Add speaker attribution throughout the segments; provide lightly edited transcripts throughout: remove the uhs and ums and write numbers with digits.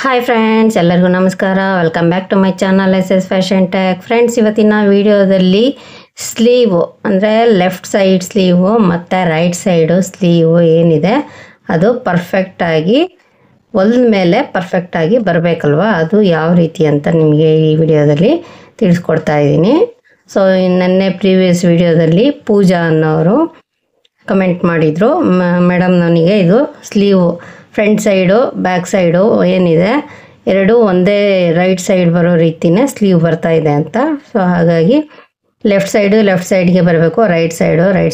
Speaker 1: Hi friends, ಎಲ್ಲರಿಗೂ ನಮಸ್ಕಾರ. Welcome back to my channel SS fashion tag. Friends, ಇವತ್ತಿನ ವಿಡಿಯೋದಲ್ಲಿ ಸ್ಲೀವು ಅಂದರೆ ಲೆಫ್ಟ್ ಸೈಡ್ ಸ್ಲೀವು ಮತ್ತು ರೈಟ್ ಸೈಡು ಸ್ಲೀವು ಏನಿದೆ ಅದು ಪರ್ಫೆಕ್ಟಾಗಿ ಹೊಲ್ದ ಮೇಲೆ ಪರ್ಫೆಕ್ಟಾಗಿ ಬರಬೇಕಲ್ವ, ಅದು ಯಾವ ರೀತಿ ಅಂತ ನಿಮಗೆ ಈ ವಿಡಿಯೋದಲ್ಲಿ ತಿಳಿಸ್ಕೊಡ್ತಾ ಇದ್ದೀನಿ. ಸೊ ನೆನ್ನೆ ಪ್ರೀವಿಯಸ್ ವಿಡಿಯೋದಲ್ಲಿ ಪೂಜಾ ಅನ್ನೋರು ಕಮೆಂಟ್ ಮಾಡಿದರು, ಮೇಡಮ್ ನನಗೆ ಇದು sleeve front side back side ಏನಿದೆ ಎರಡೂ ಒಂದೇ ರೈಟ್ ಸೈಡ್ ಬರೋ ರೀತಿಯೇ ಸ್ಲೀವ್ ಬರ್ತಾ ಇದೆ ಅಂತ. ಸೊ ಹಾಗಾಗಿ ಲೆಫ್ಟ್ ಸೈಡ್ಗೆ ಬರಬೇಕು, ರೈಟ್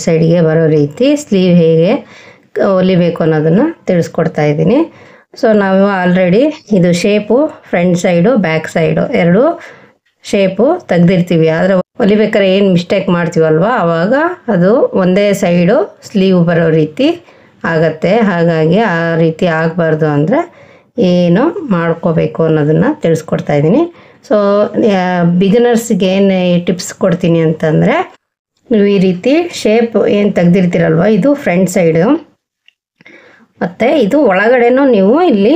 Speaker 1: ಸೈಡ್ಗೆ ಬರೋ ರೀತಿ ಸ್ಲೀವ್ ಹೇಗೆ ಹೊಲಿಬೇಕು ಅನ್ನೋದನ್ನು ತಿಳಿಸ್ಕೊಡ್ತಾ ಇದ್ದೀನಿ. ಸೊ ನಾವು ಆಲ್ರೆಡಿ ಇದು shape front side back side ಎರಡೂ ಶೇಪು ತೆಗ್ದಿರ್ತೀವಿ. ಆದರೆ ಹೊಲಿಬೇಕಾದ್ರೆ ಏನು ಮಿಸ್ಟೇಕ್ ಮಾಡ್ತೀವಲ್ವ ಆವಾಗ ಅದು ಒಂದೇ ಸೈಡು ಸ್ಲೀವ್ ಬರೋ ರೀತಿ ಆಗತ್ತೆ. ಹಾಗಾಗಿ ಆ ರೀತಿ ಆಗಬಾರ್ದು ಅಂದರೆ ಏನು ಮಾಡ್ಕೋಬೇಕು ಅನ್ನೋದನ್ನು ತಿಳಿಸ್ಕೊಡ್ತಾ ಇದ್ದೀನಿ. ಸೊ ಬಿಗಿನರ್ಸ್ಗೆ ಏನು ಟಿಪ್ಸ್ ಕೊಡ್ತೀನಿ ಅಂತಂದರೆ, ನೀವು ಈ ರೀತಿ ಶೇಪ್ ಏನು ತೆಗ್ದಿರ್ತೀರಲ್ವ ಇದು ಫ್ರಂಟ್ ಸೈಡು, ಮತ್ತು ಇದು ಒಳಗಡೆನೂ ನೀವು ಇಲ್ಲಿ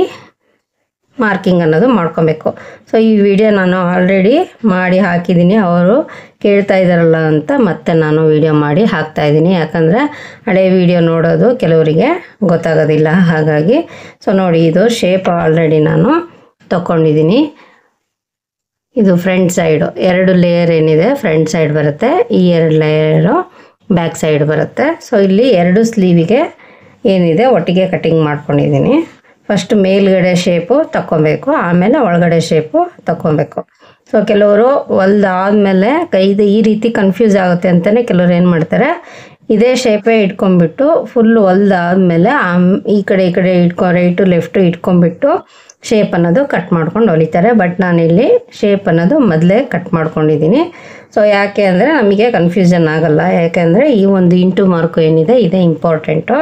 Speaker 1: ಮಾರ್ಕಿಂಗ್ ಅನ್ನೋದು ಮಾಡ್ಕೊಬೇಕು. ಸೊ ಈ ವಿಡಿಯೋ ನಾನು ಆಲ್ರೆಡಿ ಮಾಡಿ ಹಾಕಿದ್ದೀನಿ, ಅವರು ಕೇಳ್ತಾ ಇದ್ದಾರಲ್ಲ ಅಂತ ಮತ್ತೆ ನಾನು ವಿಡಿಯೋ ಮಾಡಿ ಹಾಕ್ತಾಯಿದ್ದೀನಿ. ಯಾಕಂದರೆ ಹಳೆ ವಿಡಿಯೋ ನೋಡೋದು ಕೆಲವರಿಗೆ ಗೊತ್ತಾಗೋದಿಲ್ಲ. ಹಾಗಾಗಿ ಸೊ ನೋಡಿ, ಇದು ಶೇಪ್ ಆಲ್ರೆಡಿ ನಾನು ತಗೊಂಡಿದ್ದೀನಿ. ಇದು ಫ್ರಂಟ್ ಸೈಡು ಎರಡು ಲೇಯರ್ ಏನಿದೆ ಫ್ರಂಟ್ ಸೈಡ್ ಬರುತ್ತೆ, ಈ ಎರಡು ಲೇಯರು ಬ್ಯಾಕ್ ಸೈಡ್ ಬರುತ್ತೆ. ಸೊ ಇಲ್ಲಿ ಎರಡು ಸ್ಲೀವಿಗೆ ಏನಿದೆ ಒಟ್ಟಿಗೆ ಕಟಿಂಗ್ ಮಾಡ್ಕೊಂಡಿದ್ದೀನಿ. ಫಸ್ಟ್ ಮೇಲ್ಗಡೆ ಶೇಪು ತಗೊಬೇಕು, ಆಮೇಲೆ ಒಳಗಡೆ ಶೇಪು ತಗೊಬೇಕು. ಸೊ ಕೆಲವರು ಹೊಲ್ದಾದ್ಮೇಲೆ ಕೈದು ಈ ರೀತಿ ಕನ್ಫ್ಯೂಸ್ ಆಗುತ್ತೆ ಅಂತಲೇ ಕೆಲವ್ರು ಏನು ಮಾಡ್ತಾರೆ, ಇದೇ ಶೇಪೇ ಇಟ್ಕೊಂಡ್ಬಿಟ್ಟು ಫುಲ್ ಹೊಲ್ದಾದ್ಮೇಲೆ ಈ ಕಡೆ ರೈಟು ಲೆಫ್ಟು ಇಟ್ಕೊಂಡ್ಬಿಟ್ಟು ಶೇಪ್ ಅನ್ನೋದು ಕಟ್ ಮಾಡ್ಕೊಂಡು ಹೊಲಿತಾರೆ. ಬಟ್ ನಾನಿಲ್ಲಿ ಶೇಪ್ ಅನ್ನೋದು ಮೊದಲೇ ಕಟ್ ಮಾಡ್ಕೊಂಡಿದ್ದೀನಿ. ಸೊ ಯಾಕೆ ಅಂದರೆ ನಮಗೆ ಕನ್ಫ್ಯೂಷನ್ ಆಗಲ್ಲ. ಯಾಕೆಂದರೆ ಈ ಒಂದು ಇಂಟು ಮಾರ್ಕು ಏನಿದೆ ಇದೇ ಇಂಪಾರ್ಟೆಂಟು.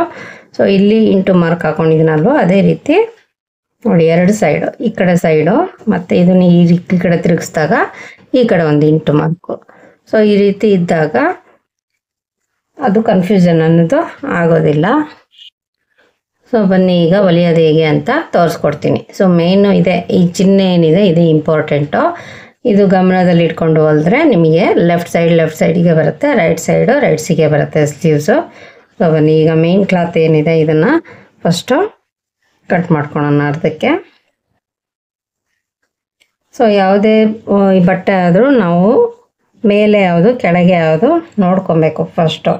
Speaker 1: ಸೊ ಇಲ್ಲಿ ಇಂಟು ಮಾರ್ಕ್ ಹಾಕೊಂಡಿದ್ದೀನಲ್ವ, ಅದೇ ರೀತಿ ನೋಡಿ ಎರಡು ಸೈಡು, ಈ ಕಡೆ ಸೈಡು ಮತ್ತು ಇದನ್ನು ಈ ಕಡೆ ತಿರುಗಿಸಿದಾಗ ಈ ಕಡೆ ಒಂದು ಇಂಟು ಮಾರ್ಕು. ಸೊ ಈ ರೀತಿ ಇದ್ದಾಗ ಅದು ಕನ್ಫ್ಯೂಷನ್ ಅನ್ನೋದು ಆಗೋದಿಲ್ಲ. ಸೊ ಬನ್ನಿ ಈಗ ಹೊಲಿಯೋದು ಹೇಗೆ ಅಂತ ತೋರಿಸ್ಕೊಡ್ತೀನಿ. ಸೊ ಮೇಯ್ನು ಇದೆ, ಈ ಚಿಹ್ನೆ ಏನಿದೆ ಇದು ಇಂಪಾರ್ಟೆಂಟು. ಇದು ಗಮನದಲ್ಲಿ ಇಟ್ಕೊಂಡು ಹೊಲಿದ್ರೆ ನಿಮಗೆ ಲೆಫ್ಟ್ ಸೈಡಿಗೆ ಬರುತ್ತೆ, ರೈಟ್ ರೈಟ್ಸಿಗೆ ಬರುತ್ತೆ ಸ್ಲೀವ್ಸು. ಸೊ ಬನ್ನಿ ಈಗ ಮೇನ್ ಕ್ಲಾತ್ ಏನಿದೆ ಇದನ್ನು ಫಸ್ಟು ಕಟ್ ಮಾಡ್ಕೊಳ್ಳೋಣ ಅರ್ಧಕ್ಕೆ. ಸೊ ಯಾವುದೇ ಬಟ್ಟೆ ಆದರೂ ನಾವು ಮೇಲೆ ಯಾವುದು ಕೆಳಗೆ ಯಾವುದು ನೋಡ್ಕೊಬೇಕು ಫಸ್ಟು.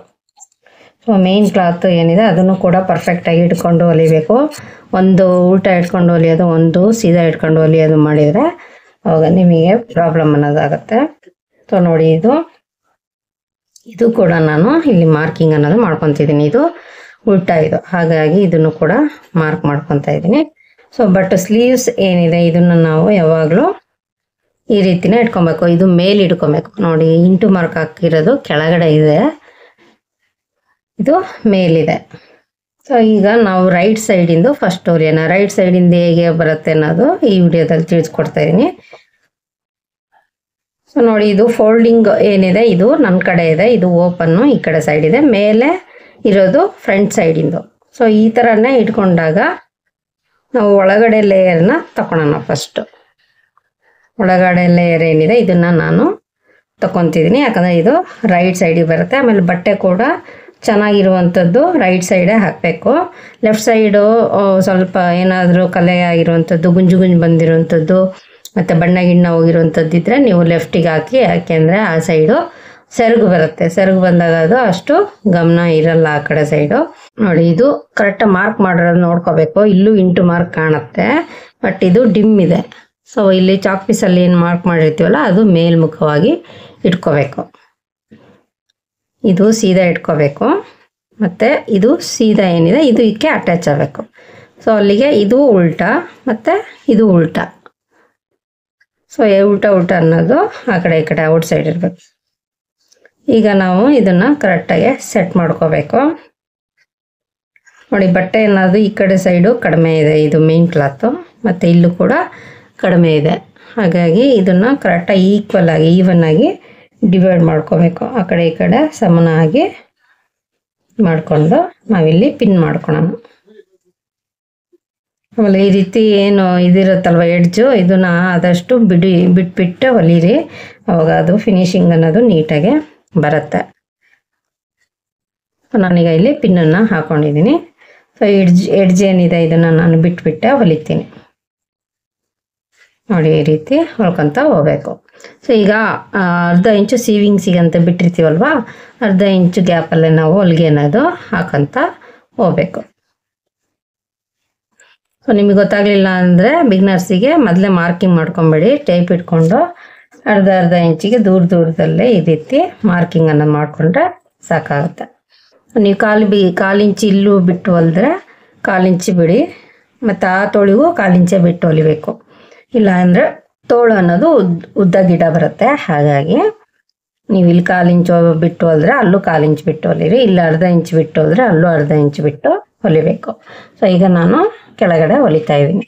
Speaker 1: ಸೊ ಮೇನ್ ಕ್ಲಾತ್ ಏನಿದೆ ಅದನ್ನು ಕೂಡ ಪರ್ಫೆಕ್ಟಾಗಿ ಇಟ್ಕೊಂಡು ಹೊಲಿಬೇಕು. ಒಂದು ಉಲ್ಟಾ ಇಟ್ಕೊಂಡು ಹೊಲಿಯೋದು, ಒಂದು ಸೀದಾ ಇಟ್ಕೊಂಡು ಹೊಲಿಯೋದು ಮಾಡಿದರೆ ಅವಾಗ ನಿಮಗೆ ಪ್ರಾಬ್ಲಮ್ ಅನ್ನೋದಾಗುತ್ತೆ. ಸೊ ನೋಡಿ, ಇದು ಕೂಡ ನಾನು ಇಲ್ಲಿ ಮಾರ್ಕಿಂಗ್ ಅನ್ನೋದು ಮಾಡ್ಕೊತಿದ್ದೀನಿ. ಇದು ಉಲ್ಟಾ ಇದು, ಹಾಗಾಗಿ ಇದನ್ನು ಕೂಡ ಮಾರ್ಕ್ ಮಾಡ್ಕೊತಾ ಇದ್ದೀನಿ. ಸೊ ಬಟ್ ಸ್ಲೀವ್ಸ್ ಏನಿದೆ ಇದನ್ನು ನಾವು ಯಾವಾಗಲೂ ಈ ರೀತಿನೇ ಇಟ್ಕೊಬೇಕು. ಇದು ಮೇಲೆ ಇಟ್ಕೊಬೇಕು. ನೋಡಿ, ಇಂಟು ಮಾರ್ಕ್ ಹಾಕಿರೋದು ಕೆಳಗಡೆ ಇದೆ, ಇದು ಮೇಲಿದೆ. ಸೊ ಈಗ ನಾವು ರೈಟ್ ಸೈಡಿಂದು ಫಸ್ಟ್ ಹೊಲಿಯೋಣ. ರೈಟ್ ಸೈಡಿಂದ ಹೇಗೆ ಬರುತ್ತೆ ಅನ್ನೋದು ಈ ವಿಡಿಯೋದಲ್ಲಿ ತಿಳಿಸ್ಕೊಡ್ತಾ ಇದ್ದೀನಿ. ಸೊ ನೋಡಿ, ಇದು ಫೋಲ್ಡಿಂಗ್ ಏನಿದೆ ಇದು ನನ್ನ ಕಡೆ ಇದೆ, ಇದು ಓಪನ್ನು ಈ ಕಡೆ ಸೈಡ್ ಇದೆ, ಮೇಲೆ ಇರೋದು ಫ್ರಂಟ್ ಸೈಡಿಂದು. ಸೊ ಈ ಥರನೇ ಇಟ್ಕೊಂಡಾಗ ನಾವು ಒಳಗಡೆ ಲೇಯರ್ನ ತಗೊಳ್ಳೋಣ. ಫಸ್ಟು ಒಳಗಡೆ ಲೇಯರ್ ಏನಿದೆ ಇದನ್ನು ನಾನು ತಗೊತಿದ್ದೀನಿ, ಯಾಕಂದರೆ ಇದು ರೈಟ್ ಸೈಡಿಗೆ ಬರುತ್ತೆ. ಆಮೇಲೆ ಬಟ್ಟೆ ಕೂಡ ಚೆನ್ನಾಗಿರುವಂಥದ್ದು ರೈಟ್ ಸೈಡೇ ಹಾಕಬೇಕು. ಲೆಫ್ಟ್ ಸೈಡು ಸ್ವಲ್ಪ ಏನಾದರೂ ಕಲೆ ಆಗಿರುವಂಥದ್ದು, ಗುಂಜು ಬಂದಿರುವಂಥದ್ದು ಮತ್ತು ಬಣ್ಣ ಗಿಣ್ಣ ಹೋಗಿರುವಂಥದ್ದಿದ್ರೆ ನೀವು ಲೆಫ್ಟಿಗೆ ಹಾಕಿ. ಯಾಕೆಂದರೆ ಆ ಸೈಡು ಸೆರಗು ಬರುತ್ತೆ, ಸೆರಗು ಬಂದಾಗ ಅದು ಅಷ್ಟು ಗಮನ ಇರಲ್ಲ ಆ ಕಡೆ ಸೈಡು. ನೋಡಿ, ಇದು ಕರೆಕ್ಟಾಗಿ ಮಾರ್ಕ್ ಮಾಡಿರೋದು ನೋಡ್ಕೋಬೇಕು. ಇಲ್ಲೂ ಇಂಟು ಮಾರ್ಕ್ ಕಾಣುತ್ತೆ, ಬಟ್ ಇದು ಡಿಮ್ ಇದೆ. ಸೊ ಇಲ್ಲಿ ಚಾಕ್ ಪೀಸಲ್ಲಿ ಏನು ಮಾರ್ಕ್ ಮಾಡಿರ್ತೀವಲ್ಲ ಅದು ಮೇಲ್ಮುಖವಾಗಿ ಇಟ್ಕೋಬೇಕು. ಇದು ಸೀದಾ ಇಟ್ಕೋಬೇಕು, ಮತ್ತು ಇದು ಸೀದಾ ಏನಿದೆ ಇದು ಇದಕ್ಕೆ ಅಟ್ಯಾಚ್ ಆಗಬೇಕು. ಸೊ ಅಲ್ಲಿಗೆ ಇದು ಉಲ್ಟಾ ಮತ್ತು ಇದು ಉಲ್ಟಾ. ಸೊ ಉಲ್ಟಾ ಅನ್ನೋದು ಆ ಕಡೆ ಈ ಕಡೆ ಔಟ್ ಸೈಡ್ ಇರಬೇಕು. ಈಗ ನಾವು ಇದನ್ನು ಕರೆಕ್ಟಾಗಿ ಸೆಟ್ ಮಾಡ್ಕೋಬೇಕು. ನೋಡಿ, ಬಟ್ಟೆ ಏನಾದರೂ ಈ ಕಡೆ ಸೈಡು ಕಡಿಮೆ ಇದೆ, ಇದು ಮೇನ್ ಕ್ಲಾತು, ಮತ್ತು ಇಲ್ಲೂ ಕೂಡ ಕಡಿಮೆ ಇದೆ. ಹಾಗಾಗಿ ಇದನ್ನು ಕರೆಕ್ಟಾಗಿ ಈವನ್ ಆಗಿ ಡಿವೈಡ್ ಮಾಡ್ಕೋಬೇಕು. ಆ ಕಡೆ ಈ ಕಡೆ ಸಮನಾಗಿ ಮಾಡಿಕೊಂಡು ನಾವಿಲ್ಲಿ ಪಿನ್ ಮಾಡ್ಕೊಳ್ಳೋಣ. ಆಮೇಲೆ ಈ ರೀತಿ ಏನು ಇದಿರುತ್ತಲ್ವ ಎಡ್ಜು, ಇದನ್ನ ಆದಷ್ಟು ಬಿಟ್ಬಿಟ್ಟು ಹೊಲಿರಿ, ಅವಾಗ ಅದು ಫಿನಿಶಿಂಗ್ ಅನ್ನೋದು ನೀಟಾಗಿ ಬರುತ್ತೆ. ನಾನೀಗ ಇಲ್ಲಿ ಪಿನ್ನನ್ನು ಹಾಕೊಂಡಿದ್ದೀನಿ. ಸೊ ಎಡ್ಜ್ ಏನಿದೆ ಇದನ್ನು ನಾನು ಬಿಟ್ಬಿಟ್ಟೆ ಹೊಲಿತೀನಿ. ನೋಡಿ ಈ ರೀತಿ ಹೊಲ್ಕೊತ ಹೋಗ್ಬೇಕು. ಸೊ ಈಗ ಅರ್ಧ ಇಂಚು ಸೀವಿಂಗ್ಸಿಗೆ ಅಂತ ಬಿಟ್ಟಿರ್ತೀವಲ್ವ, ಅರ್ಧ ಇಂಚು ಗ್ಯಾಪಲ್ಲೇ ನಾವು ಹೊಲಿಗೆ ಅನ್ನೋದು ಹಾಕಂತ ಹೋಗ್ಬೇಕು. ಸೊ ನಿಮಗೆ ಗೊತ್ತಾಗಲಿಲ್ಲ ಅಂದರೆ ಬಿಗ್ನರ್ಸಿಗೆ ಮೊದಲೇ ಮಾರ್ಕಿಂಗ್ ಮಾಡ್ಕೊಂಬೇಡಿ, ಟೇಪ್ ಇಟ್ಕೊಂಡು ಅರ್ಧ ಇಂಚಿಗೆ ದೂರದಲ್ಲೇ ಈ ರೀತಿ ಮಾರ್ಕಿಂಗನ್ನು ಮಾಡಿಕೊಂಡ್ರೆ ಸಾಕಾಗುತ್ತೆ. ನೀವು ಕಾಲು ಇಂಚು ಇಲ್ಲೂ ಬಿಟ್ಟು ಹೊಲಿದ್ರೆ 1/4 ಇಂಚು ಬಿಡಿ, ಮತ್ತು ಆ ತೋಳಿಗೂ 1/4 ಇಂಚೇ ಬಿಟ್ಟು ಹೊಲಿಬೇಕು. ಇಲ್ಲ ಅಂದರೆ ತೋಳು ಅನ್ನೋದು ಉದ್ದ ಗಿಡ ಬರುತ್ತೆ. ಹಾಗಾಗಿ ನೀವು ಇಲ್ಲಿ 1/4 ಇಂಚು ಬಿಟ್ಟು ಹೊಲಿದ್ರೆ ಅಲ್ಲೂ 1/4 ಇಂಚು ಬಿಟ್ಟು ಹೊಲಿರಿ, ಇಲ್ಲ ಅರ್ಧ ಇಂಚು ಬಿಟ್ಟು ಹೋದ್ರೆ ಅಲ್ಲೂ ಅರ್ಧ ಇಂಚು ಬಿಟ್ಟು ಹೊಲಿಬೇಕು. ಸೊ ಈಗ ನಾನು ಕೆಳಗಡೆ ಹೊಲಿತಾ ಇದ್ದೀನಿ.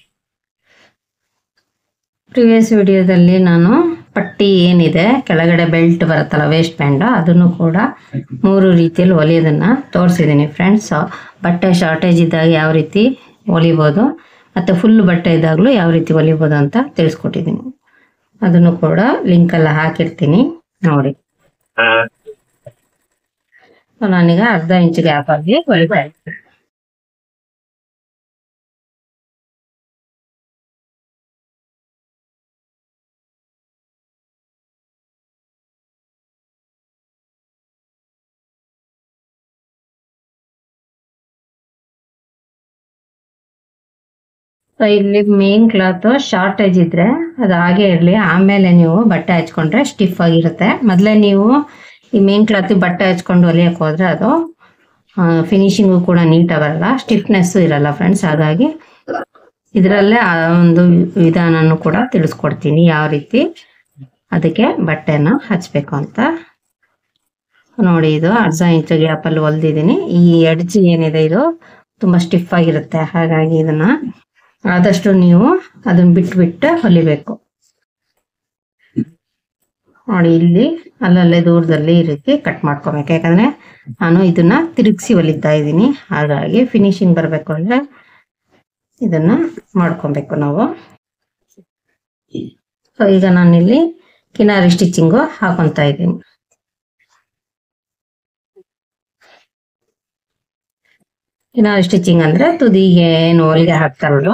Speaker 1: ಪ್ರಿವಿಯಸ್ ವಿಡಿಯೋದಲ್ಲಿ ನಾನು ಪಟ್ಟಿ ಏನಿದೆ ಕೆಳಗಡೆ ಬೆಲ್ಟ್ ಬರುತ್ತಲ್ಲ ವೇಸ್ಟ್ ಬ್ಯಾಂಡ್, ಅದನ್ನು ಕೂಡ 3 ರೀತಿಯಲ್ಲಿ ಹೊಲಿಯೋದನ್ನು ತೋರಿಸಿದ್ದೀನಿ ಫ್ರೆಂಡ್ಸ್. ಬಟ್ಟೆ ಶಾರ್ಟೇಜ್ ಇದ್ದಾಗ ಯಾವ ರೀತಿ ಹೊಲಿಬೋದು ಮತ್ತು ಫುಲ್ ಬಟ್ಟೆ ಇದ್ದಾಗಲೂ ಯಾವ ರೀತಿ ಹೊಲಿಬೋದು ಅಂತ ತಿಳಿಸ್ಕೊಟ್ಟಿದ್ದೀನಿ. ಅದನ್ನು ಕೂಡ ಲಿಂಕೆಲ್ಲ ಹಾಕಿರ್ತೀನಿ ನೋಡಿ. ನಾನೀಗ ಅರ್ಧ ಇಂಚು ಗ್ಯಾಪ್ ಆಗಿ ಹೊಲಿತಾ ಇರ್ತೀನಿ. ಇಲ್ಲಿ ಮೇನ್ ಕ್ಲಾತ್ ಶಾರ್ಟೇಜ್ ಇದ್ರೆ ಅದು ಹಾಗೆ ಇರಲಿ, ಆಮೇಲೆ ನೀವು ಬಟ್ಟೆ ಹಚ್ಕೊಂಡ್ರೆ ಸ್ಟಿಫ್ ಆಗಿರುತ್ತೆ. ಮೊದಲೇ ನೀವು ಈ ಮೇನ್ ಕ್ಲಾತ್ ಬಟ್ಟೆ ಹಚ್ಕೊಂಡು ಹೊಲಿಯಕ್ಕೆ ಹೋದ್ರೆ ಅದು ಫಿನಿಶಿಂಗು ಕೂಡ ನೀಟಾಗಿ ಬರಲ್ಲ, ಸ್ಟಿಫ್ನೆಸ್ಸು ಇರಲ್ಲ ಫ್ರೆಂಡ್ಸ್. ಹಾಗಾಗಿ ಇದರಲ್ಲೇ ಆ ಒಂದು ವಿಧಾನನೂ ಕೂಡ ತಿಳಿಸ್ಕೊಡ್ತೀನಿ, ಯಾವ ರೀತಿ ಅದಕ್ಕೆ ಬಟ್ಟೆನ ಹಚ್ಬೇಕು ಅಂತ. ನೋಡಿ ಇದು ಅರ್ಧ ಇಂಚು ಗ್ಯಾಪಲ್ಲಿ ಹೊಲ್ದಿದ್ದೀನಿ. ಈ ಎಡ್ಜ್ ಏನಿದೆ ಇದು ತುಂಬ ಸ್ಟಿಫ್ ಆಗಿರುತ್ತೆ, ಹಾಗಾಗಿ ಇದನ್ನ ಆದಷ್ಟು ನೀವು ಅದನ್ನ ಬಿಟ್ಟು ಹೊಲಿಬೇಕು. ನೋಡಿ ಇಲ್ಲಿ ಅಲ್ಲಲ್ಲೇ ದೂರದಲ್ಲಿ ಈ ರೀತಿ ಕಟ್ ಮಾಡ್ಕೊಬೇಕು, ಯಾಕಂದ್ರೆ ನಾನು ಇದನ್ನ ತಿರುಗಿಸಿ ಹೊಲಿತಾ ಇದ್ದೀನಿ. ಹಾಗಾಗಿ ಫಿನಿಶಿಂಗ್ ಬರಬೇಕು ಅಂದ್ರೆ ಇದನ್ನ ಮಾಡ್ಕೊಬೇಕು ನಾವು. ಸೊ ಈಗ ನಾನಿಲ್ಲಿ ಕಿನಾರಿ ಸ್ಟಿಚಿಂಗು ಹಾಕೊಂತ ಇದ್ದೀನಿ. ಕಿನಾರಿ ಸ್ಟಿಚಿಂಗ್ ಅಂದ್ರೆ ತುದಿಗೆ ಏನು ಹೊಲಿಗೆ ಹಾಕ್ತಾರಲ್ಲ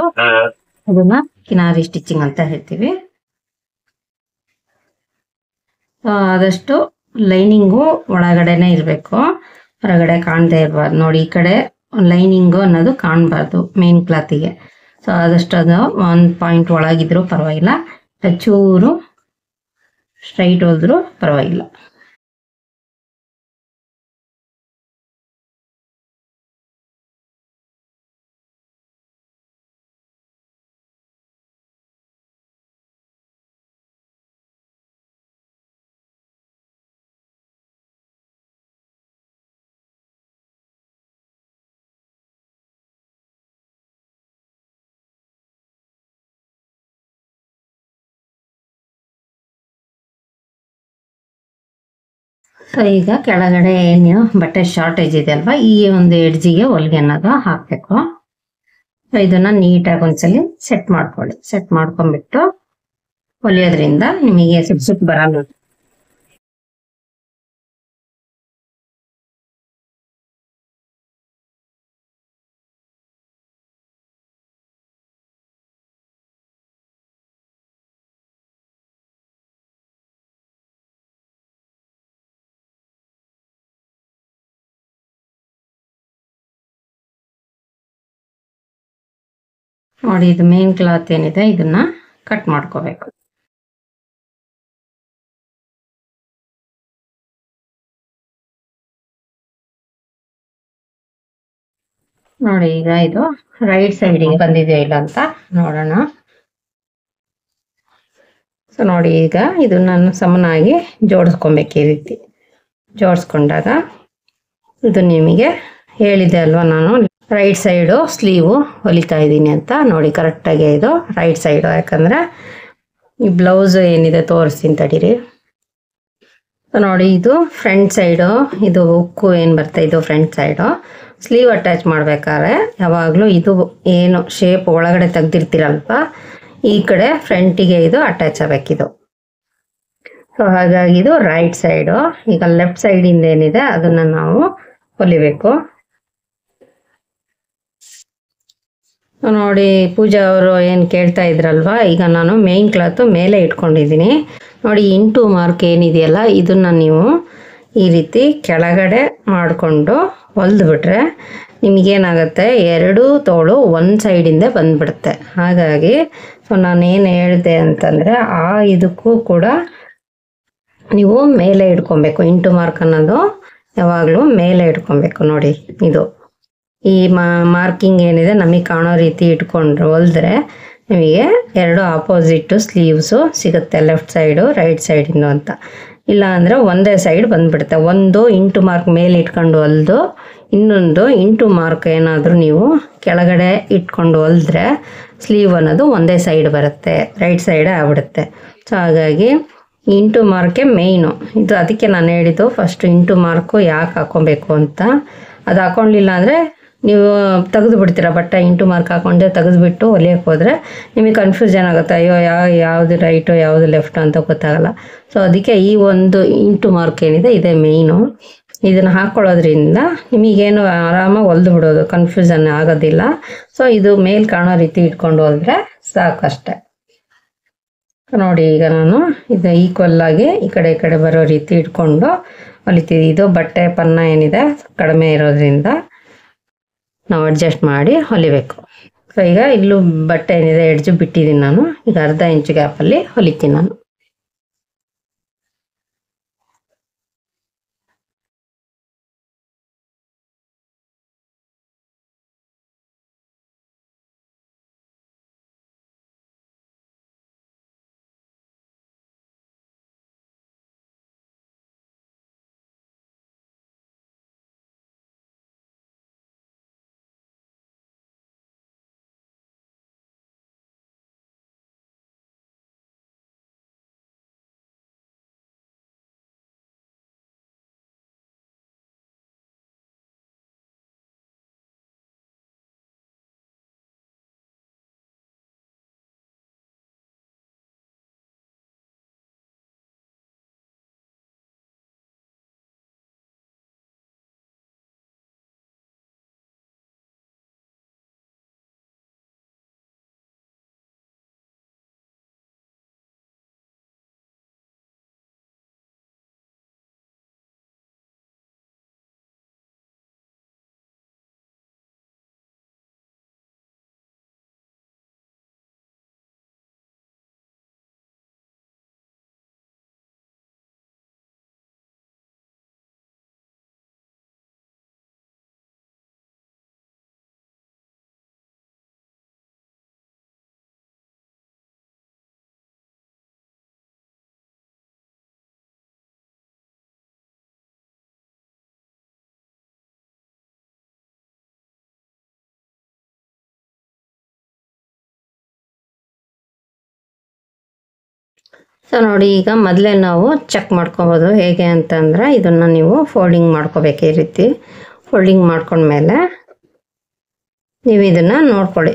Speaker 1: ಅದನ್ನ ಕಿನಾರಿ ಸ್ಟಿಚಿಂಗ್ ಅಂತ ಹೇಳ್ತೀವಿ. ಆದಷ್ಟು ಲೈನಿಂಗು ಒಳಗಡೆನೆ ಇರಬೇಕು, ಹೊರಗಡೆ ಕಾಣದೇ ಇರಬಾರ್ದು. ನೋಡಿ ಈ ಕಡೆ ಲೈನಿಂಗು ಅನ್ನೋದು ಕಾಣಬಾರ್ದು ಮೇನ್ ಕ್ಲಾತಿಗೆ. ಸೊ ಆದಷ್ಟು ಅದು 1 ಪಾಯಿಂಟ್ ಒಳಗಿದ್ರು ಪರವಾಗಿಲ್ಲ, ಚೂರು ಸ್ಟ್ರೈಟ್ ಹೋದ್ರು ಪರವಾಗಿಲ್ಲ. ಸೊ ಈಗ ಕೆಳಗಡೆ ಏನು ಬಟ್ಟೆ ಶಾರ್ಟೇಜ್ ಇದೆ ಅಲ್ವಾ, ಈ ಒಂದು ಎಡ್ಜಿಗೆ ಹೊಲಿಗೆ ಅನ್ನೋದು ಹಾಕಬೇಕು. ಸೊ ಇದನ್ನ ನೀಟಾಗಿ ಒಂದ್ಸಲಿ ಸೆಟ್ ಮಾಡ್ಕೊಳ್ಳಿ. ಸೆಟ್ ಮಾಡ್ಕೊಂಡ್ಬಿಟ್ಟು ಹೊಲಿಯೋದ್ರಿಂದ ನಿಮಗೆ ಸುಟ್ಟು ಬರಲ್ಲ. ನೋಡಿ ಇದು ಮೇನ್ ಕ್ಲಾತ್ ಏನಿದೆ ಇದನ್ನ ಕಟ್ ಮಾಡ್ಕೋಬೇಕು. ನೋಡಿ ಈಗ ಇದು ರೈಟ್ ಸೈಡಿಗೆ ಬಂದಿದೆ ಇಲ್ಲ ಅಂತ ನೋಡೋಣ. ಸೊ ನೋಡಿ ಈಗ ಇದು ನಾನು ಸಮನಾಗಿ ಜೋಡಿಸ್ಕೊಬೇಕು. ಈ ರೀತಿ ಜೋಡಿಸ್ಕೊಂಡಾಗ ಇದು ನಿಮಗೆ ಹೇಳಿದೆ ಅಲ್ವಾ, ನಾನು ರೈಟ್ ಸೈಡು ಸ್ಲೀವು ಹೊಲಿತಾ ಇದ್ದೀನಿ ಅಂತ. ನೋಡಿ ಕರೆಕ್ಟಾಗಿ ಇದು ರೈಟ್ ಸೈಡು, ಯಾಕಂದರೆ ಈ ಬ್ಲೌಸ್ ಏನಿದೆ ತೋರಿಸ್ತೀನಿ ತಡೀರಿ. ನೋಡಿ ಇದು ಫ್ರಂಟ್ ಸೈಡು, ಇದು ಉಕ್ಕು ಏನು ಬರ್ತಾ ಇದು ಫ್ರಂಟ್ ಸೈಡು. ಸ್ಲೀವ್ ಅಟ್ಯಾಚ್ ಮಾಡಬೇಕಾದ್ರೆ ಯಾವಾಗಲೂ ಇದು ಏನು ಶೇಪ್ ಒಳಗಡೆ ತೆಗ್ದಿರ್ತೀರಲ್ಪ ಈ ಕಡೆ ಫ್ರಂಟಿಗೆ ಇದು ಅಟ್ಯಾಚ್ ಆಗಬೇಕಿದು. ಸೊ ಹಾಗಾಗಿ ಇದು ರೈಟ್ ಸೈಡು. ಈಗ ಲೆಫ್ಟ್ ಸೈಡಿಂದ ಏನಿದೆ ಅದನ್ನು ನಾವು ಹೊಲಿಬೇಕು. ನೋಡಿ ಪೂಜಾ ಅವರು ಏನು ಕೇಳ್ತಾ ಇದ್ರಲ್ವಾ, ಈಗ ನಾನು ಮೇನ್ ಕ್ಲಾತು ಮೇಲೆ ಇಟ್ಕೊಂಡಿದ್ದೀನಿ. ನೋಡಿ ಇಂಟು ಮಾರ್ಕ್ ಏನಿದೆಯಲ್ಲ ಇದನ್ನು ನೀವು ಈ ರೀತಿ ಕೆಳಗಡೆ ಮಾಡಿಕೊಂಡು ಹೊಲಿದ್ಬಿಟ್ರೆ ನಿಮಗೇನಾಗುತ್ತೆ, ಎರಡೂ ತೋಳು ಒಂದು ಸೈಡಿಂದ ಬಂದುಬಿಡುತ್ತೆ. ಹಾಗಾಗಿ ಸೊ ನಾನೇನು ಹೇಳಿದೆ ಅಂತಂದರೆ ಇದಕ್ಕೂ ಕೂಡ ನೀವು ಮೇಲೆ ಇಟ್ಕೊಬೇಕು. ಇಂಟು ಮಾರ್ಕ್ ಅನ್ನೋದು ಯಾವಾಗಲೂ ಮೇಲೆ ಇಟ್ಕೊಬೇಕು. ನೋಡಿ ಇದು ಈ ಮಾರ್ಕಿಂಗ್ ಏನಿದೆ ನಮಗೆ ಕಾಣೋ ರೀತಿ ಇಟ್ಕೊಂಡ್ರೆ ಹೊಲಿದ್ರೆ ನಿಮಗೆ ಎರಡು ಆಪೋಸಿಟ್ಟು ಸ್ಲೀವ್ಸು ಸಿಗುತ್ತೆ, ಲೆಫ್ಟ್ ಸೈಡು ರೈಟ್ ಸೈಡಿಂದು ಅಂತ. ಇಲ್ಲ ಅಂದರೆ ಒಂದೇ ಸೈಡ್ ಬಂದುಬಿಡುತ್ತೆ. ಒಂದು ಇಂಟು ಮಾರ್ಕ್ ಮೇಲೆ ಇಟ್ಕೊಂಡು ಹೊಲಿದು ಇನ್ನೊಂದು ಇಂಟು ಮಾರ್ಕ್ ಏನಾದರೂ ನೀವು ಕೆಳಗಡೆ ಇಟ್ಕೊಂಡು ಹೊಲಿದ್ರೆ ಸ್ಲೀವ್ ಅನ್ನೋದು ಒಂದೇ ಸೈಡ್ ಬರುತ್ತೆ, ರೈಟ್ ಸೈಡೇ ಆಗ್ಬಿಡುತ್ತೆ. ಸೊ ಹಾಗಾಗಿ ಇಂಟು ಮಾರ್ಕೆ ಮೇಯ್ನು ಇದು. ಅದಕ್ಕೆ ನಾನು ಹೇಳಿದ್ದು ಫಸ್ಟು ಇಂಟು ಮಾರ್ಕು ಯಾಕೆ ಹಾಕ್ಕೊಬೇಕು ಅಂತ. ಅದು ಹಾಕ್ಕೊಳ್ಳಿಲ್ಲ ಅಂದರೆ ನೀವು ತೆಗೆದು ಬಿಡ್ತೀರ ಬಟ್ಟೆ. ಇಂಟು ಮಾರ್ಕ್ ಹಾಕ್ಕೊಂಡೆ ತೆಗೆದುಬಿಟ್ಟು ಹೊಲಿಯೋಕ್ಕೆ ಹೋದರೆ ನಿಮಗೆ ಕನ್ಫ್ಯೂಷನ್ ಆಗುತ್ತೆ, ಅಯ್ಯೋ ಯಾವುದು ರೈಟು ಯಾವುದು ಲೆಫ್ಟು ಅಂತ ಗೊತ್ತಾಗಲ್ಲ. ಸೊ ಅದಕ್ಕೆ ಈ ಒಂದು ಇಂಟು ಮಾರ್ಕ್ ಏನಿದೆ ಇದೇ ಮೇಯ್ನು. ಇದನ್ನು ಹಾಕ್ಕೊಳ್ಳೋದ್ರಿಂದ ನಿಮಗೇನು ಆರಾಮಾಗಿ ಹೊಲಿದು ಬಿಡೋದು, ಕನ್ಫ್ಯೂಷನ್ ಆಗೋದಿಲ್ಲ. ಸೊ ಇದು ಮೇಲ್ ಕಾಣೋ ರೀತಿ ಇಟ್ಕೊಂಡು ಹೊಲಿದ್ರೆ ಸಾಕಷ್ಟೆ. ನೋಡಿ ಈಗ ನಾನು ಇದು ಈಕ್ವಲ್ ಆಗಿ ಈ ಕಡೆ ಬರೋ ರೀತಿ ಇಟ್ಕೊಂಡು ಹೊಲಿತೀವಿ. ಇದು ಬಟ್ಟೆ ಪನ್ನ ಏನಿದೆ ಕಡಿಮೆ ಇರೋದ್ರಿಂದ ನಾವು ಅಡ್ಜಸ್ಟ್ ಮಾಡಿ ಹೊಲಿಬೇಕು. ಸೊ ಈಗ ಇಲ್ಲೂ ಬಟ್ಟೆ ಏನಿದೆ ಎಡ್ಜು ಬಿಟ್ಟಿದ್ದೀನಿ ನಾನು. ಈಗ ಅರ್ಧ ಇಂಚು ಗ್ಯಾಪಲ್ಲಿ ಹೊಲಿತೀನಿ ನಾನು. ಸೊ ನೋಡಿ ಈಗ ಮೊದಲೇ ನಾವು ಚೆಕ್ ಮಾಡ್ಕೊಬೋದು ಹೇಗೆ ಅಂತಂದರೆ ಇದನ್ನು ನೀವು ಫೋಲ್ಡಿಂಗ್ ಮಾಡ್ಕೋಬೇಕು. ಈ ರೀತಿ ಫೋಲ್ಡಿಂಗ್ ಮಾಡ್ಕೊಂಡ್ಮೇಲೆ ನೀವು ಇದನ್ನು ನೋಡ್ಕೊಳ್ಳಿ.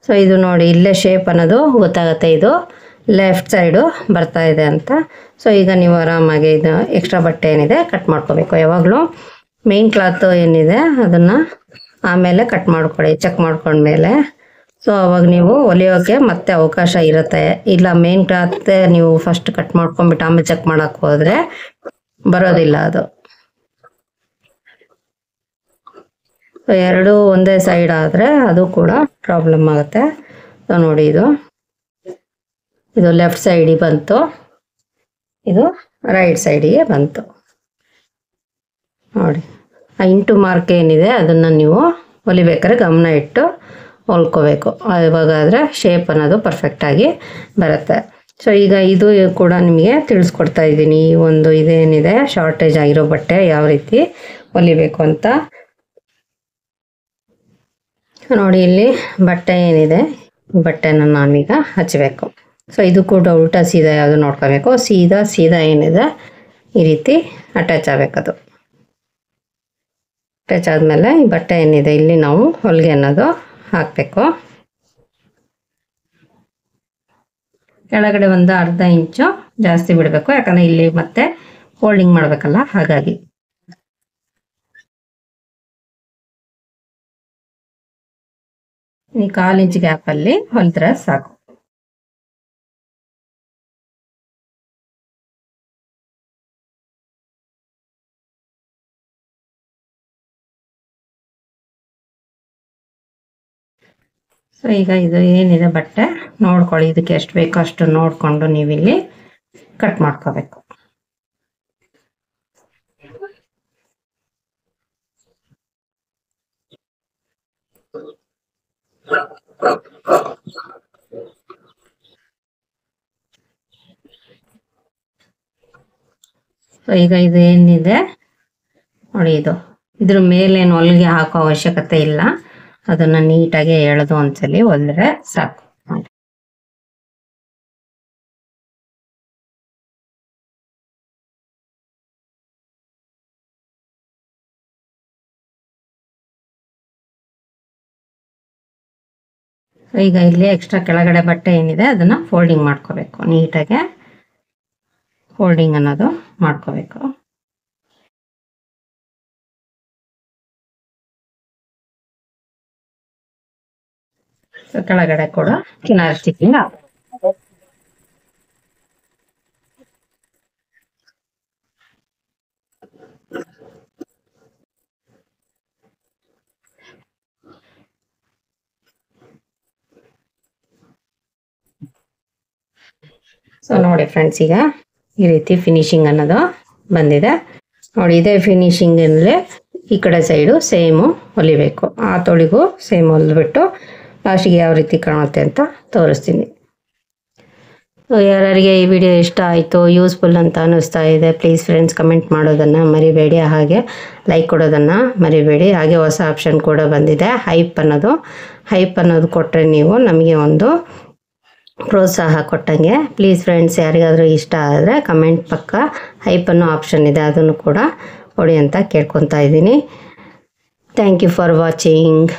Speaker 1: ಸೊ ಇದು ನೋಡಿ ಇಲ್ಲೇ ಶೇಪ್ ಅನ್ನೋದು ಗೊತ್ತಾಗುತ್ತೆ, ಇದು ಲೆಫ್ಟ್ ಸೈಡು ಬರ್ತಾ ಇದೆ ಅಂತ. ಸೊ ಈಗ ನೀವು ಆರಾಮಾಗಿ ಇದು ಎಕ್ಸ್ಟ್ರಾ ಬಟ್ಟೆ ಏನಿದೆ ಕಟ್ ಮಾಡ್ಕೋಬೇಕು. ಯಾವಾಗಲೂ ಮೇನ್ ಕ್ಲಾತು ಏನಿದೆ ಅದನ್ನು ಆಮೇಲೆ ಕಟ್ ಮಾಡ್ಕೊಳ್ಳಿ ಚೆಕ್ ಮಾಡ್ಕೊಂಡ್ಮೇಲೆ. ಸೊ ಅವಾಗ ನೀವು ಹೊಲಿಯೋಕ್ಕೆ ಮತ್ತೆ ಅವಕಾಶ ಇರುತ್ತೆ. ಇಲ್ಲ ಮೇನ್ ಕ್ಲಾತ್ ನೀವು ಫಸ್ಟ್ ಕಟ್ ಮಾಡ್ಕೊಂಡ್ಬಿಟ್ಟು ಆಮೇಲೆ ಚೆಕ್ ಮಾಡೋಕ್ಕೆ ಹೋದರೆ ಬರೋದಿಲ್ಲ ಅದು. ಸೊ ಎರಡೂ ಒಂದೇ ಸೈಡ್ ಆದರೆ ಅದು ಕೂಡ ಪ್ರಾಬ್ಲಮ್ ಆಗುತ್ತೆ. ಸೊ ನೋಡಿ ಇದು ಲೆಫ್ಟ್ ಸೈಡಿಗೆ ಬಂತು, ಇದು ರೈಟ್ ಸೈಡಿಗೆ ಬಂತು. ನೋಡಿ ಆ ಇಂಟು ಮಾರ್ಕ್ ಏನಿದೆ ಅದನ್ನು ನೀವು ಹೊಲಿಬೇಕಾದ್ರೆ ಗಮನ ಇಟ್ಟು ಹೊಲ್ಕೋಬೇಕು. ಇವಾಗಾದರೆ ಶೇಪ್ ಅನ್ನೋದು ಪರ್ಫೆಕ್ಟಾಗಿ ಬರುತ್ತೆ. ಸೊ ಈಗ ಇದು ಕೂಡ ನಿಮಗೆ ತಿಳಿಸ್ಕೊಡ್ತಾ ಇದ್ದೀನಿ. ಈ ಒಂದು ಇದೇನಿದೆ ಶಾರ್ಟೇಜ್ ಆಗಿರೋ ಬಟ್ಟೆ ಯಾವ ರೀತಿ ಹೊಲಿಬೇಕು ಅಂತ. ನೋಡಿ ಇಲ್ಲಿ ಬಟ್ಟೆ ಏನಿದೆ ಬಟ್ಟೆನ ನಾನೀಗ ಹಚ್ಚಬೇಕು. ಸೊ ಇದು ಕೂಡ ಉಲ್ಟಾ ಸೀದಾ ಯಾವುದು ನೋಡ್ಕೋಬೇಕು. ಸೀದಾ ಏನಿದೆ ಈ ರೀತಿ ಅಟ್ಯಾಚ್ ಆಗಬೇಕದು. ಅಟ್ಯಾಚ್ ಆದಮೇಲೆ ಈ ಬಟ್ಟೆ ಏನಿದೆ ಇಲ್ಲಿ ನಾವು ಹೊಲಿಗೆ ಅನ್ನೋದು ಹಾಕಬೇಕು. ಕೆಳಗಡೆ ಒಂದು ಅರ್ಧ ಇಂಚು ಜಾಸ್ತಿ ಬಿಡಬೇಕು, ಯಾಕಂದರೆ ಇಲ್ಲಿ ಮತ್ತೆ ಫೋಲ್ಡಿಂಗ್ ಮಾಡಬೇಕಲ್ಲ, ಹಾಗಾಗಿ. ಈ 1/4 ಇಂಚ್ ಗ್ಯಾಪಲ್ಲಿ ಹೊಲಿದ್ರೆ ಸಾಕು. ಸೊ ಈಗ ಇದು ಏನಿದೆ ಬಟ್ಟೆ ನೋಡ್ಕೊಳ್ಳಿ, ಇದಕ್ಕೆ ಎಷ್ಟು ಬೇಕೋ ಅಷ್ಟು ನೋಡಿಕೊಂಡು ನೀವಿಲ್ಲಿ ಕಟ್ ಮಾಡ್ಕೋಬೇಕು. ಸೊ ಈಗ ಇದು ಏನಿದೆ ನೋಡಿ, ಇದ್ರ ಮೇಲೇನು ಹೊಲಿಗೆ ಹಾಕೋ ಅವಶ್ಯಕತೆ ಇಲ್ಲ. ಅದನ್ನ ನೀಟಾಗಿ ಎಳೆದು ಒಂದ್ಸಲಿ ಹೊಲಿದ್ರೆ ಸಾಕು. ಈಗ ಇಲ್ಲಿ ಎಕ್ಸ್ಟ್ರಾ ಕೆಳಗಡೆ ಬಟ್ಟೆ ಏನಿದೆ ಅದನ್ನ ಫೋಲ್ಡಿಂಗ್ ಮಾಡ್ಕೋಬೇಕು. ನೀಟಾಗಿ ಫೋಲ್ಡಿಂಗ್ ಅನ್ನೋದು ಮಾಡ್ಕೋಬೇಕು. ಸೊ ಕೆಳಗಡೆ ಕೂಡ ಕಿನಾರ್ ಸ್ಟಿಚಿಂಗ್ ಸೊ ನೋಡಿ ಫ್ರೆಂಡ್ಸ್, ಈಗ ಈ ರೀತಿ ಫಿನಿಶಿಂಗ್ ಅನ್ನೋದು ಬಂದಿದೆ ನೋಡಿ. ಇದೇ ಫಿನಿಶಿಂಗ್ ಅಲ್ಲಿ ಈ ಕಡೆ ಸೈಡು ಸೇಮು ಹೊಲಿಬೇಕು. ಆ ತೊಳಿಗೂ ಸೇಮ್ ಹೊಲಿದ್ಬಿಟ್ಟು ಲಾಸ್ಟಿಗೆ ಯಾವ ರೀತಿ ಕಾಣುತ್ತೆ ಅಂತ ತೋರಿಸ್ತೀನಿ. ಸೊ ಯಾರಿಗೆ ಈ ವಿಡಿಯೋ ಇಷ್ಟ ಆಯಿತು, ಯೂಸ್ಫುಲ್ ಅಂತ ಅನ್ನಿಸ್ತಾ ಇದೆ, ಪ್ಲೀಸ್ ಫ್ರೆಂಡ್ಸ್ ಕಮೆಂಟ್ ಮಾಡೋದನ್ನು ಮರಿಬೇಡಿ, ಹಾಗೆ ಲೈಕ್ ಕೊಡೋದನ್ನು ಮರಿಬೇಡಿ. ಹಾಗೆ ಹೊಸ ಆಪ್ಷನ್ ಕೂಡ ಬಂದಿದೆ, ಹೈಪ್ ಅನ್ನೋದು ಕೊಟ್ಟರೆ ನೀವು ನಮಗೆ ಒಂದು ಪ್ರೋತ್ಸಾಹ ಕೊಟ್ಟಂಗೆ. ಪ್ಲೀಸ್ ಫ್ರೆಂಡ್ಸ್, ಯಾರಿಗಾದರೂ ಇಷ್ಟ ಆದರೆ ಕಮೆಂಟ್ ಪಕ್ಕ ಹೈಪ್ ಅನ್ನೋ ಆಪ್ಷನ್ ಇದೆ, ಅದನ್ನು ಕೂಡ ಕೊಡಿ ಅಂತ ಕೇಳ್ಕೊತಾ ಇದ್ದೀನಿ. Thank you for watching.